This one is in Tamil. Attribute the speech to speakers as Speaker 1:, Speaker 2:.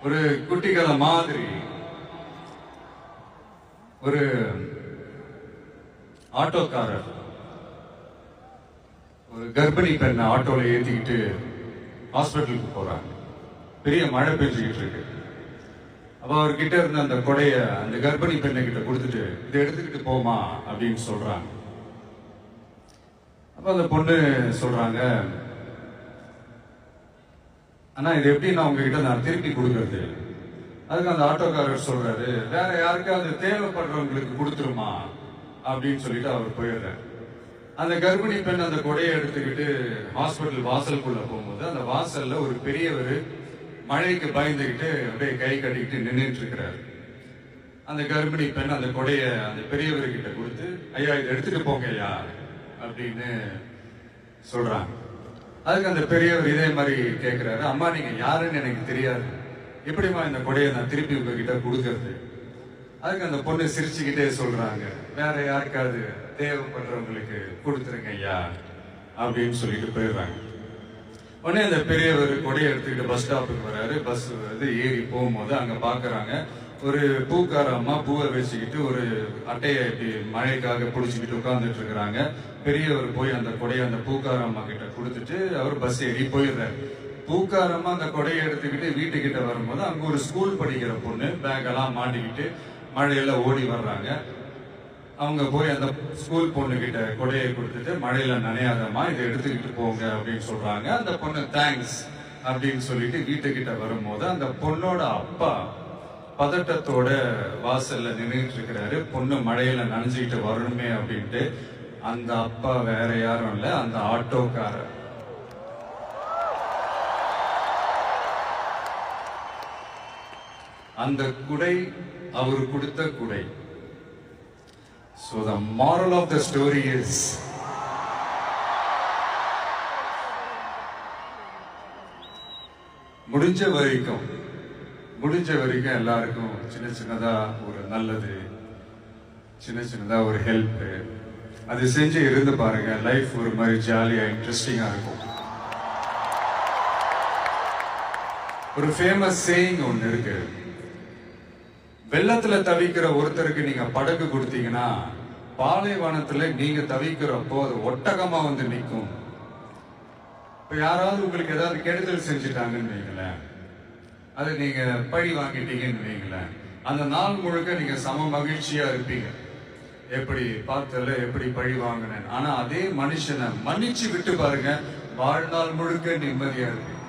Speaker 1: ஒரு குட்டி கதை மாதிரி ஒரு ஆட்டோக்காரர் ஒரு கர்ப்பிணி பெண்ணை ஆட்டோல ஏத்திக்கிட்டு ஹாஸ்பிட்டலுக்கு போறாங்க. பெரிய மழை பெஞ்சுக்கிட்டு இருக்கு. அப்ப அவர்கிட்ட இருந்த அந்த கொடைய அந்த கர்ப்பிணி பெண்ணை கிட்ட கொடுத்துட்டு இதை எடுத்துக்கிட்டு போமா அப்படின்னு சொல்றாங்க. அப்ப அந்த பொண்ணு சொல்றாங்க, ஆனா இது எப்படி நான் உங்ககிட்ட நான் திருப்பி கொடுக்கறது? அதுக்கு அந்த ஆட்டோக்காரர் சொல்றாரு, வேற யாருக்காவது தேவைப்படுறவங்களுக்கு கொடுத்துருமா அப்படின்னு சொல்லிட்டு அவர் போயிடுறாரு. அந்த கர்ப்பிணி பெண் அந்த கொடையை எடுத்துக்கிட்டு ஹாஸ்பிட்டல் வாசலுக்குள்ள போகும்போது அந்த வாசல்ல ஒரு பெரியவர் மழைக்கு பயந்துகிட்டு அப்படியே கை கட்டிக்கிட்டு நின்றுட்டு இருக்கிறாரு. அந்த கர்ப்பிணி பெண் அந்த கொடைய அந்த பெரியவர்கிட்ட கொடுத்து, ஐயா இதை எடுத்துட்டு போங்க ஐயா அப்படின்னு சொல்றாங்க. அதுக்கு அந்த பெரியவர் இதே மாதிரி கேட்கிறாரு, அம்மா நீங்க யாருன்னு எனக்கு தெரியாது, எப்படிமா இந்த கொடையை நான் திருப்பி உங்ககிட்ட கொடுக்கறது? அதுக்கு அந்த பொண்ணு சிரிச்சுக்கிட்டே சொல்றாங்க, வேற யாருக்காவது தேவைப்படுறவங்களுக்கு கொடுத்துருங்க ஐயா அப்படின்னு சொல்லிட்டு போயிடுறாங்க. உடனே அந்த பெரியவர் கொடையை எடுத்துக்கிட்டு பஸ் ஸ்டாப்புக்கு வர்றாரு. பஸ் ஏறி போகும்போது அங்க பாக்குறாங்க ஒரு பூக்கார அம்மா பூவை வச்சுக்கிட்டு ஒரு அட்டையை இப்படி மழைக்காக பிடிச்சிக்கிட்டு உட்கார்ந்துட்டு இருக்கிறாங்க. பெரியவர் போய் அந்த கொடையை அந்த பூக்கார அம்மா கிட்ட கொடுத்துட்டு அவர் பஸ் ஏறி போயிடுறாரு. பூக்காரம்மா அந்த கொடையை எடுத்துக்கிட்டு வீட்டுக்கிட்ட வரும்போது அங்க ஒரு ஸ்கூல் படிக்கிற பொண்ணு பேக் எல்லாம் மாட்டிக்கிட்டு மழையில ஓடி வர்றாங்க. அவங்க போய் அந்த ஸ்கூல் பொண்ணு கிட்ட கொடையை கொடுத்துட்டு, மழையில நனையாதம்மா இதை எடுத்துக்கிட்டு போங்க அப்படின்னு சொல்றாங்க. அந்த பொண்ணு தேங்க்ஸ் அப்படின்னு சொல்லிட்டு வீட்டுக்கிட்ட வரும்போது அந்த பொண்ணோட அப்பா பதட்டத்தோட வாசல்ல நின்றுட்டு இருக்கிறாரு. பொண்ணு மழையில நனைஞ்சுக்கிட்டு வரணுமே அப்படின்ட்டு. அந்த அப்பா வேற யாரும் இல்ல, அந்த ஆட்டோக்காரர். அந்த குடை அவர் கொடுத்த குடை. So the moral of the story is, முடிஞ்ச வரைக்கும் எல்லாருக்கும் சின்ன சின்னதா ஒரு நல்லது, சின்ன சின்னதா ஒரு ஹெல்ப் அது செஞ்சு இருந்து பாருங்க. லைஃப் ஒரு மாதிரி ஜாலியா இன்ட்ரெஸ்டிங்கா இருக்கும். ஒரு ஃபேமஸ் சேயிங் ஒன்னு இருக்கு, வெள்ளத்துல தவிக்கிற ஒருத்தருக்கு நீங்க படகு கொடுத்தீங்கன்னா பாலைவனத்துல நீங்க தவிக்கிறப்போ அது ஒட்டகமா வந்து நிற்கும். இப்ப யாராவது உங்களுக்கு ஏதாவது கெடுதல் செஞ்சுட்டாங்கன்னு வைங்களேன், அது நீங்க பழி வாங்கிட்டீங்கன்னு வைங்களேன், அந்த நாள் முழுக்க நீங்க சம மகிழ்ச்சியா இருப்பீங்க. எப்படி பார்த்தல எப்படி பழி வாங்கினேன். ஆனா அதே மனுஷனை மன்னிச்சு விட்டு பாருங்க, வாழ்நாள் முழுக்க நிம்மதியா இருப்பீங்க.